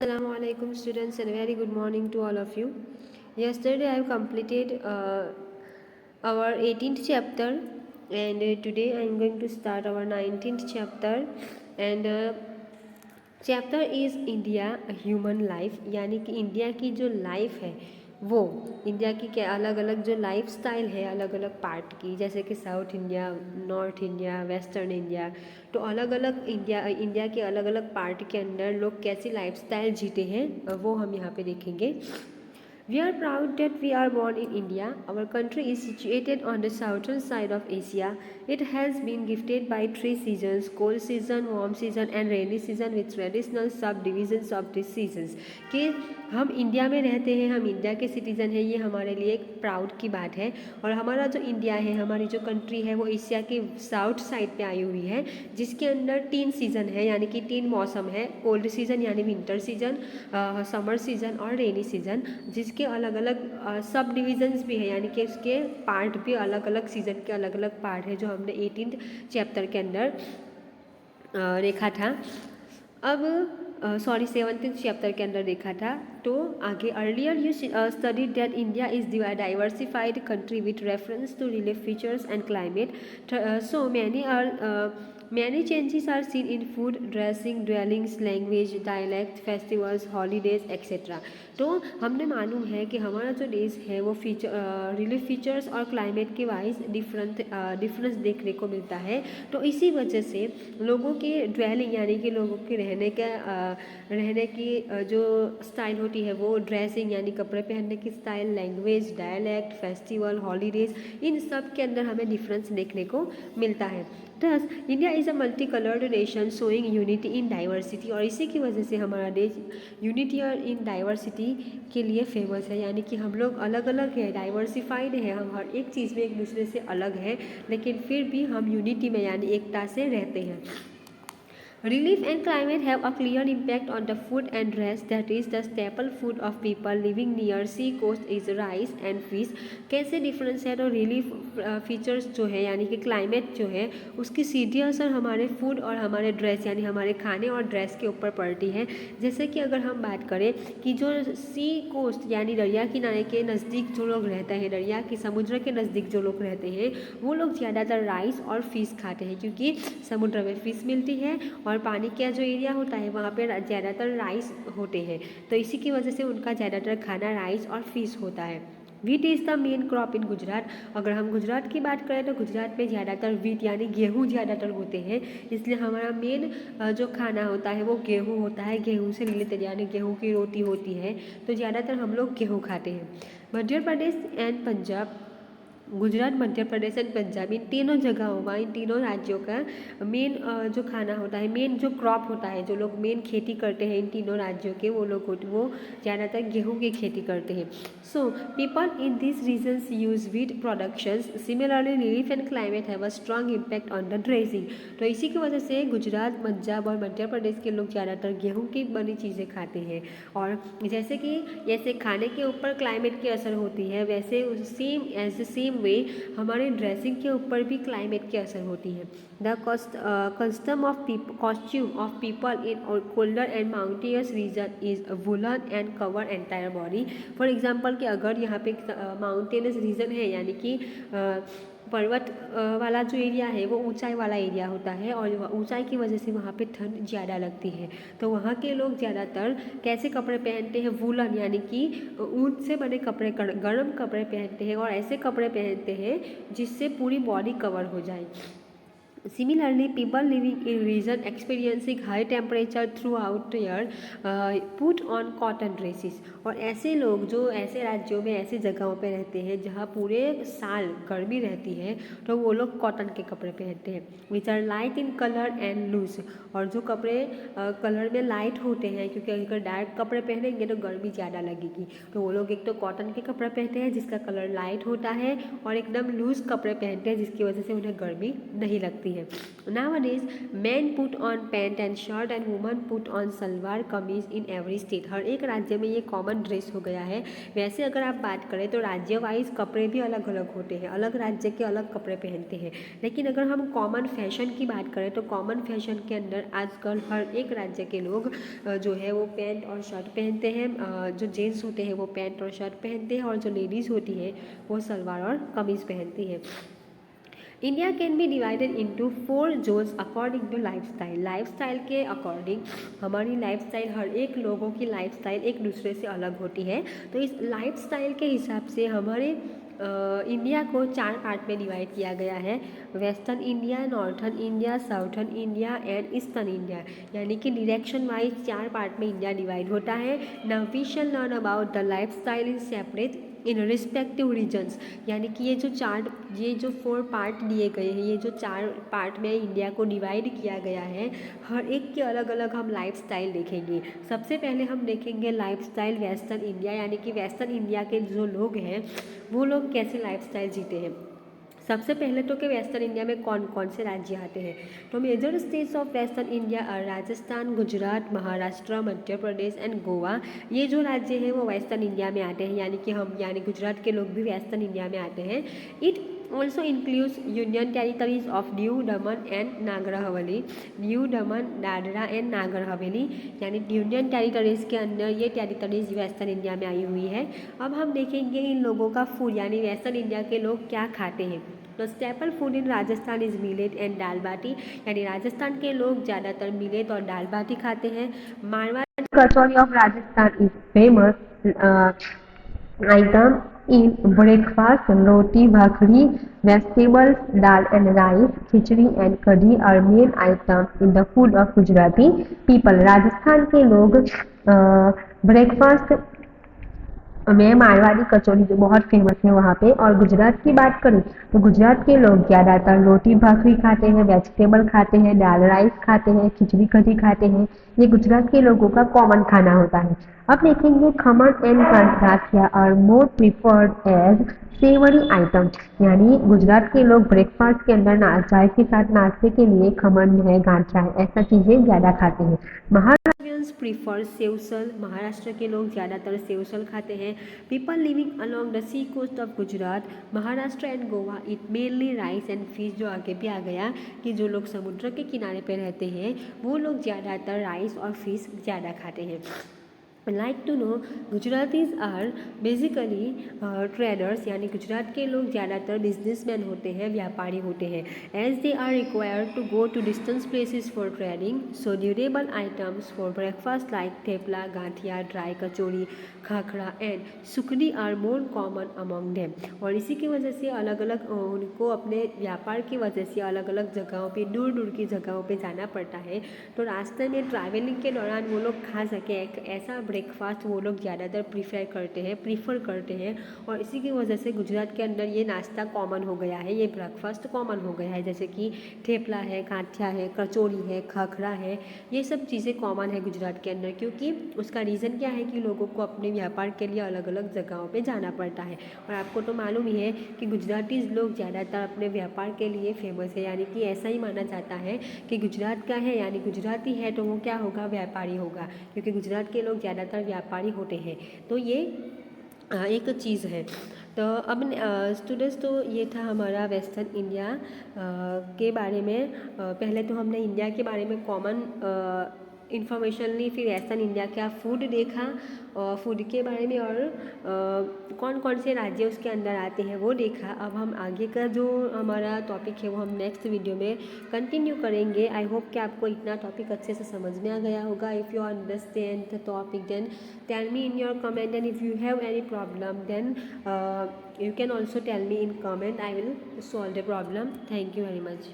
Assalamu alaikum students and very good morning to all of you. Yesterday I have completed our 18th chapter and today I am going to start our 19th chapter and chapter is India human life, यानी कि India की जो life है वो India की क्या अलग अलग जो लाइफ स्टाइल है अलग अलग पार्ट की, जैसे कि south India, north India, western India, तो अलग अलग इंडिया के अलग अलग पार्ट के अंदर लोग कैसी लाइफ स्टाइल जीते हैं वो हम यहाँ पे देखेंगे। We are proud that we are born in India. Our country is situated on the southern side of Asia. It has been gifted by three seasons: cold season, warm season and rainy season with traditional subdivisions of these seasons. कि हम India में रहते हैं, हम India के citizen हैं, ये हमारे लिए एक प्राउड की बात है। और हमारा जो इंडिया है, हमारी जो कंट्री है वो एशिया के साउथ साइड पे आई हुई है, जिसके अंदर 3 सीज़न है, यानी कि 3 मौसम है: कोल्ड सीज़न यानी विंटर सीज़न, समर सीज़न और रेनी सीज़न, जिसके अलग अलग सब डिविजन्स भी है, यानी कि इसके पार्ट भी अलग अलग सीज़न के अलग अलग पार्ट है, जो हमने 18th चैप्टर के अंदर देखा था। अब 17th चैप्टर के अंदर देखा था। तो आगे earlier you studied that India is diversified country with reference to relief features and climate, so many changes are seen in food, dressing, dwellings, language, dialect, festivals, holidays, etc. तो हमने मालूम है कि हमारा जो देश है वो रिलीफ फीचर्स और क्लाइमेट के वाइज डिफरेंस देखने को मिलता है। तो इसी वजह से लोगों के ड्वेलिंग यानी कि लोगों के रहने की जो स्टाइल होती है वो, ड्रेसिंग यानी कपड़े पहनने की style, language, dialect, festival, holidays, इन सब के अंदर हमें डिफरेंस देखने को मिलता है। Thus, India is a multi coloured nation showing unity in diversity, और इसी की वजह से हमारा देश यूनिटी और इन डाइवर्सिटी के लिए फेमस है, यानी कि हम लोग अलग अलग है, डाइवर्सिफाइड है, हम हर एक चीज़ में एक दूसरे से अलग है, लेकिन फिर भी हम यूनिटी में यानी एकता से रहते हैं। Relief and climate have a clear impact on the food and dress. That is, the staple food of people living near sea coast is rice and fish. कैसे डिफरेंस है? तो रिलीफ फीचर्स जो है यानी कि क्लाइमेट जो है उसकी सीधी असर हमारे फूड और हमारे ड्रेस यानी हमारे खाने और ड्रेस के ऊपर पड़ती है। जैसे कि अगर हम बात करें कि जो सी कोस्ट यानी दरिया किनारे के नज़दीक जो लोग रहते हैं, दरिया की समुद्र के नज़दीक जो लोग रहते हैं, वो लोग ज़्यादातर राइस और फिश खाते हैं, क्योंकि समुद्र में फ़िश मिलती है और पानी का जो एरिया होता है वहाँ पे ज़्यादातर राइस होते हैं, तो इसी की वजह से उनका ज़्यादातर खाना राइस और फिश होता है। Wheat is the main crop in Gujarat. अगर हम गुजरात की बात करें तो गुजरात में ज़्यादातर वीट यानी गेहूँ ज़्यादातर होते हैं, इसलिए हमारा मेन जो खाना होता है वो गेहूँ होता है, गेहूँ से रिलेटेड यानी गेहूँ की रोटी होती है, तो ज़्यादातर हम लोग गेहूँ खाते हैं। मध्य प्रदेश एंड पंजाब, गुजरात, मध्य प्रदेश एंड पंजाब, इन तीनों जगहों का, इन तीनों राज्यों का मेन जो खाना होता है, मेन जो क्रॉप होता है, जो लोग मेन खेती करते हैं इन तीनों राज्यों के, वो लोग वो ज़्यादातर गेहूं की खेती करते हैं। So people in this regions use wheat productions. Similarly relief and climate have a strong impact on the dressing. तो इसी की वजह से गुजरात, पंजाब और मध्य प्रदेश के लोग ज़्यादातर गेहूँ की बनी चीज़ें खाते हैं। और जैसे खाने के ऊपर क्लाइमेट की असर होती है, वैसे सेम वे हमारे ड्रेसिंग के ऊपर भी क्लाइमेट की असर होती है। The custom of costume of people in colder and mountainous region is woollen and cover entire body. For example कि अगर यहाँ पे माउंटेनियस रीजन है यानी कि पर्वत वाला जो एरिया है वो ऊंचाई वाला एरिया होता है, और ऊंचाई की वजह से वहाँ पे ठंड ज़्यादा लगती है, तो वहाँ के लोग ज़्यादातर कैसे कपड़े पहनते हैं? वूलन यानी कि ऊन से बने कपड़े, गर्म कपड़े पहनते हैं, और ऐसे कपड़े पहनते हैं जिससे पूरी बॉडी कवर हो जाए। Similarly, people living in region experiencing high temperature throughout the year put on cotton dresses. और ऐसे लोग जो ऐसे राज्यों में, ऐसी जगहों पे रहते हैं जहाँ पूरे साल गर्मी रहती है, तो वो लोग कॉटन के कपड़े पहनते हैं, which are light in colour and loose. और जो कपड़े कलर में लाइट होते हैं, क्योंकि अगर डार्क कपड़े पहनेंगे तो गर्मी ज़्यादा लगेगी, तो वो लोग एक तो कॉटन के कपड़े पहनते हैं जिसका कलर लाइट होता है, और एकदम लूज कपड़े पहनते हैं जिसकी वजह से उन्हें गर्मी नहीं लगती है। है। Nowadays men put on pant and shirt and women put on salwar kameez in every state. हर एक राज्य में ये कॉमन ड्रेस हो गया है। वैसे अगर आप बात करें तो राज्य वाइज कपड़े भी अलग अलग होते हैं, अलग राज्य के अलग कपड़े पहनते हैं। लेकिन अगर हम कॉमन फैशन की बात करें तो कॉमन फैशन के अंदर आजकल हर एक राज्य के लोग जो है वो पैंट और शर्ट पहनते हैं। जो जेंट्स होते हैं वो पैंट और शर्ट पहनते हैं और जो लेडीज़ होती है वो सलवार और कमीज़ पहनती है। India can be divided into 4 zones according to lifestyle. Lifestyle के अकॉर्डिंग हमारी लाइफस्टाइल, हर एक लोगों की लाइफस्टाइल एक दूसरे से अलग होती है। तो इस लाइफस्टाइल के हिसाब से हमारे इंडिया को 4 पार्ट में डिवाइड किया गया है। Western India, northern India, southern India and eastern India, यानी कि डायरेक्शन वाइज 4 पार्ट में इंडिया डिवाइड होता है। Now we shall learn about the lifestyle in separate in respective regions, यानी कि ये जो 4 पार्ट दिए गए हैं, ये जो 4 पार्ट में इंडिया को डिवाइड किया गया है, हर एक के अलग अलग हम लाइफस्टाइल देखेंगे। सबसे पहले हम देखेंगे लाइफस्टाइल वेस्टर्न इंडिया, यानी कि वेस्टर्न इंडिया के जो लोग हैं वो लोग कैसे लाइफस्टाइल जीते हैं। सबसे पहले तो कि वेस्टर्न इंडिया में कौन कौन से राज्य आते हैं। तो major states of western India Rajasthan, Gujarat, Maharashtra, Madhya Pradesh and Goa. ये जो राज्य हैं वो वेस्टर्न इंडिया में आते हैं, यानी गुजरात के लोग भी वेस्टर्न इंडिया में आते हैं। It also includes union territories of due, Daman and Nagar Haveli. Due, Daman, Dadra and Nagar Haveli, यानी यूनियन टेरिटरीज के अंदर ये टेरिटरीज वेस्टर्न इंडिया में आई हुई है। अब हम देखेंगे इन लोगों का फूड, यानी वेस्टर्न इंडिया के लोग क्या खाते हैं। तो staple food in Rajasthan is millet and dal bati, यानी राजस्थान के लोग ज़्यादातर मिलेट और दाल बाटी खाते हैं। Marwari kachori of Rajasthan is famous item in breakfast. Roti, bhakri, vegetables, dal and rice, khichdi and kadhi are main item in the food of Gujarati people. Rajasthan के लोग ब्रेकफास्ट में मारवाड़ी कचौरी जो बहुत फेमस है वहाँ पे। और गुजरात की बात करूँ तो गुजरात के लोग ज़्यादातर रोटी भाकरी खाते हैं, वेजिटेबल खाते हैं, दाल राइस खाते हैं, खिचड़ी कढ़ी खाते हैं। ये गुजरात के लोगों का कॉमन खाना होता है। अब देखेंगे khaman and gathiya are more preferred as savoury item, यानी गुजरात के लोग ब्रेकफास्ट के अंदर चाय के साथ नाश्ते के लिए खमन है, गांठिया है, ऐसा चीज़ें ज़्यादा खाते हैं। महाराष्ट्रियंस प्रीफर सेवसल, महाराष्ट्र के लोग ज़्यादातर सेवसल खाते हैं। People living along the sea coast of Gujarat, Maharashtra and Goa it mainly rice and fish. जो आगे भी आ गया कि जो लोग समुद्र के किनारे पे रहते हैं वो लोग ज़्यादातर राइस और फिश ज़्यादा खाते हैं। Like to know Gujaratis are basically traders, यानी गुजरात के लोग ज़्यादातर बिजनेसमैन होते हैं, व्यापारी होते हैं। As they are required to go to distance places for trading, so durable items for breakfast like thepla, gathiya, dry kachori, khakhra and sukhdi are more common among them. और इसी की वजह से अलग अलग उनको अपने व्यापार की वजह से अलग अलग जगहों पे, दूर दूर की जगहों पे जाना पड़ता है। तो रास्ते में ट्रैवलिंग के दौरान वो लोग खा सके एक ऐसा ब्रेकफास्ट वो लोग ज़्यादातर प्रीफर करते हैं। और इसी की वजह से गुजरात के अंदर ये नाश्ता कॉमन हो गया है, ये ब्रेकफास्ट कॉमन हो गया है। जैसे कि थेपला है, गाठिया है, कचौड़ी है, खाखड़ा है, ये सब चीज़ें कॉमन है गुजरात के अंदर। क्योंकि उसका रीज़न क्या है कि लोगों को अपने व्यापार के लिए अलग अलग जगहों पे जाना पड़ता है। और आपको तो मालूम ही है कि गुजराती लोग ज़्यादातर अपने व्यापार के लिए फेमस है, यानी कि ऐसा ही माना जाता है कि गुजरात का है यानी गुजराती है तो वो क्या होगा, व्यापारी होगा, क्योंकि गुजरात के लोग ज़्यादातर व्यापारी होते हैं। तो ये एक चीज़ है। तो अब स्टूडेंट्स, तो ये था हमारा वेस्टर्न इंडिया के बारे में। पहले तो हमने इंडिया के बारे में कॉमन इन्फॉर्मेशन ली, फिर वेस्टर्न इंडिया का फूड देखा और फूड के बारे में, और कौन कौन से राज्य उसके अंदर आते हैं वो देखा। अब हम आगे का जो हमारा टॉपिक है वो हम नेक्स्ट वीडियो में कंटिन्यू करेंगे। आई होप कि आपको इतना टॉपिक अच्छे से समझ में आ गया होगा। If you understand the topic then tell me in your comment, and if you have any problem then you can also tell me in comment. I will solve the problem. Thank you very much.